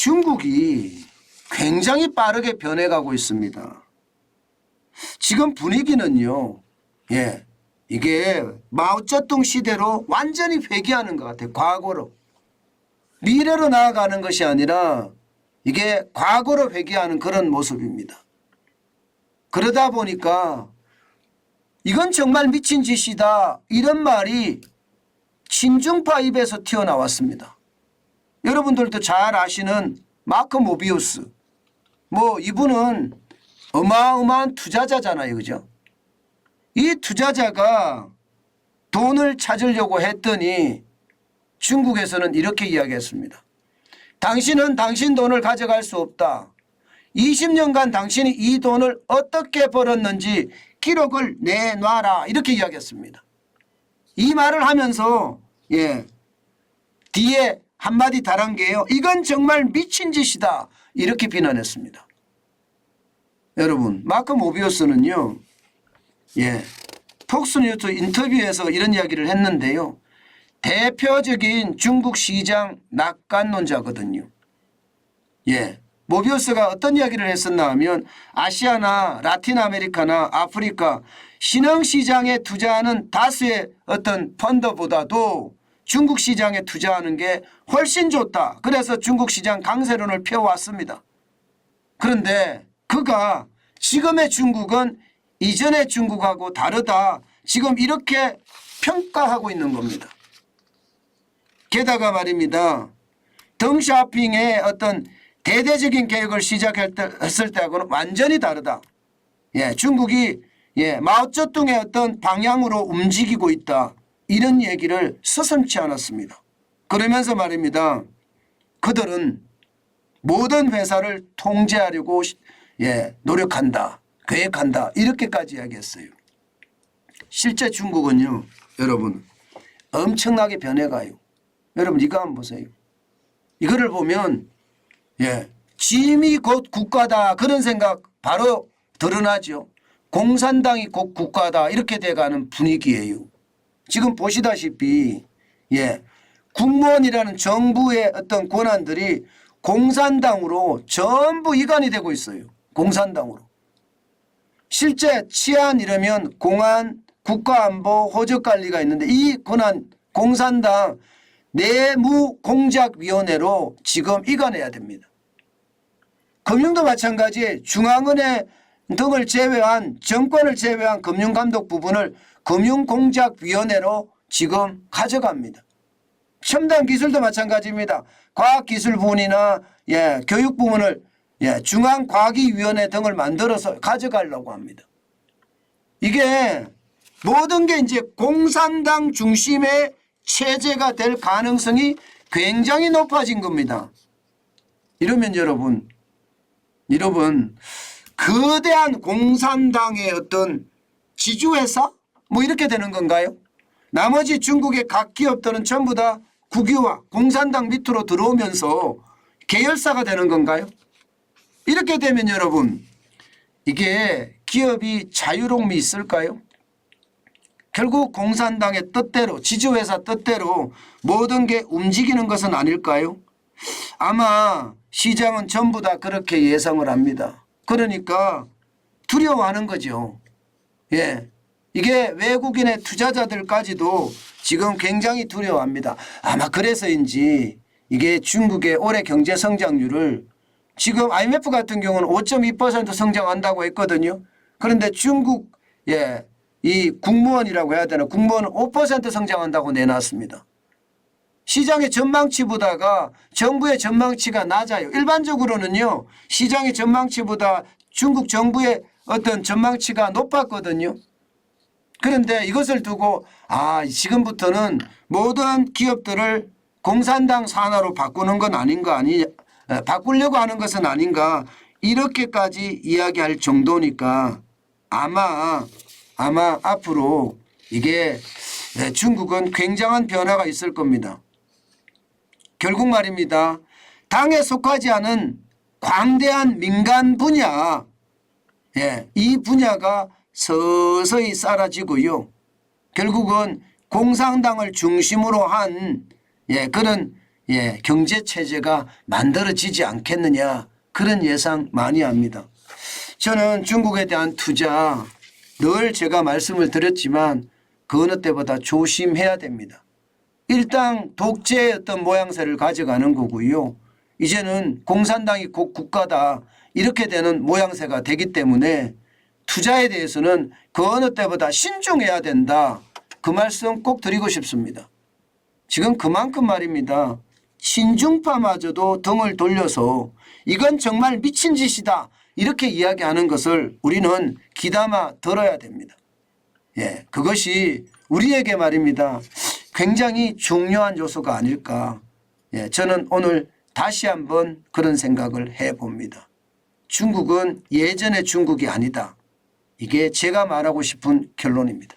중국이 굉장히 빠르게 변해가고 있습니다. 지금 분위기는요. 이게 마오쩌둥 시대로 완전히 회귀하는 것 같아요. 과거로. 미래로 나아가는 것이 아니라 이게 과거로 회귀하는 그런 모습입니다. 그러다 보니까 이건 정말 미친 짓이다. 이런 말이 친중파 입에서 튀어나왔습니다. 여러분들도 잘 아시는 마크 모비우스. 이분은 어마어마한 투자자잖아요. 그죠? 이 투자자가 돈을 찾으려고 했더니 중국에서는 이렇게 이야기했습니다. 당신은 당신 돈을 가져갈 수 없다. 20년간 당신이 이 돈을 어떻게 벌었는지 기록을 내놔라. 이렇게 이야기했습니다. 이 말을 하면서 뒤에 한마디 달한 게요. 이건 정말 미친 짓이다. 이렇게 비난했습니다. 여러분, 마크 모비우스는요. 폭스뉴스 인터뷰에서 이런 이야기를 했는데요. 대표적인 중국 시장 낙관론자거든요. 모비우스가 어떤 이야기를 했었나 하면 아시아나 라틴 아메리카나 아프리카 신흥시장에 투자하는 다수의 어떤 펀드보다도 중국 시장에 투자하는 게 훨씬 좋다. 그래서 중국 시장 강세론을 펴왔습니다. 그런데 그가 지금의 중국은 이전의 중국하고 다르다. 지금 이렇게 평가하고 있는 겁니다. 게다가 말입니다. 덩샤오핑의 어떤 대대적인 계획을 시작했을 때하고는 완전히 다르다. 중국이 마오쩌둥의 어떤 방향으로 움직이고 있다. 이런 얘기를 서슴지 않았습니다. 그러면서 말입니다. 그들은 모든 회사를 통제하려고 노력한다. 계획한다. 이렇게까지 이야기했어요. 실제 중국은요. 여러분 엄청나게 변해가요. 여러분 이거 한번 보세요. 이거를 보면 짐이 곧 국가다. 그런 생각 바로 드러나죠. 공산당이 곧 국가다. 이렇게 돼가는 분위기예요. 지금 보시다시피 국무원이라는 정부의 어떤 권한들이 공산당으로 전부 이관이 되고 있어요. 공산당으로. 실제 치안 이러면 공안, 국가안보, 호적관리가 있는데 이 권한 공산당 내무공작위원회로 지금 이관해야 됩니다. 금융도 마찬가지 중앙은행 등을 제외한 정권을 제외한 금융감독 부분을 금융공작위원회로 지금 가져갑니다. 첨단 기술도 마찬가지입니다. 과학기술부문이나 교육부문을 중앙과기위원회 등을 만들어서 가져가려고 합니다. 이게 모든 게 이제 공산당 중심의 체제가 될 가능성이 굉장히 높아진 겁니다. 이러면 여러분 거대한 공산당의 어떤 지주회사 이렇게 되는 건가요? 나머지 중국의 각 기업들은 전부 다 국유화 공산당 밑으로 들어오면서 계열사가 되는 건가요? 이렇게 되면 여러분 이게 기업이 자유로움이 있을까요? 결국 공산당의 뜻대로 지주회사 뜻대로 모든 게 움직이는 것은 아닐까요? 아마 시장은 전부 다 그렇게 예상을 합니다. 그러니까 두려워하는 거죠. 이게 외국인의 투자자들까지도 지금 굉장히 두려워합니다. 아마 그래서인지 이게 중국의 올해 경제 성장률을 지금 IMF 같은 경우는 5.2% 성장한다고 했거든요. 그런데 중국 이 국무원이라고 해야 되나 국무원은 5% 성장한다고 내놨습니다. 시장의 전망치보다가 정부의 전망치가 낮아요. 일반적으로는요. 시장의 전망치보다 중국 정부의 어떤 전망치가 높았거든요. 그런데 이것을 두고 지금부터는 모든 기업들을 공산당 산하로 바꾸는 건 아닌가 바꾸려고 하는 것은 아닌가 이렇게까지 이야기할 정도니까 아마 앞으로 이게 중국은 굉장한 변화가 있을 겁니다. 결국 말입니다. 당에 속하지 않은 광대한 민간 분야 이 분야가 서서히 사라지고요. 결국은 공산당을 중심으로 한 그런 경제 체제가 만들어지지 않겠느냐 그런 예상 많이 합니다. 저는 중국에 대한 투자 늘 제가 말씀을 드렸지만 그 어느 때보다 조심해야 됩니다. 일당 독재의 어떤 모양새를 가져가는 거고요. 이제는 공산당이 곧 국가다 이렇게 되는 모양새가 되기 때문에 투자에 대해서는 그 어느 때보다 신중해야 된다. 그 말씀 꼭 드리고 싶습니다. 지금 그만큼 말입니다. 친중파마저도 등을 돌려서 이건 정말 미친 짓이다 이렇게 이야기하는 것을 우리는 귀담아 들어야 됩니다. 그것이 우리에게 말입니다. 굉장히 중요한 요소가 아닐까. 저는 오늘 다시 한번 그런 생각을 해봅니다. 중국은 예전의 중국이 아니다. 이게 제가 말하고 싶은 결론입니다.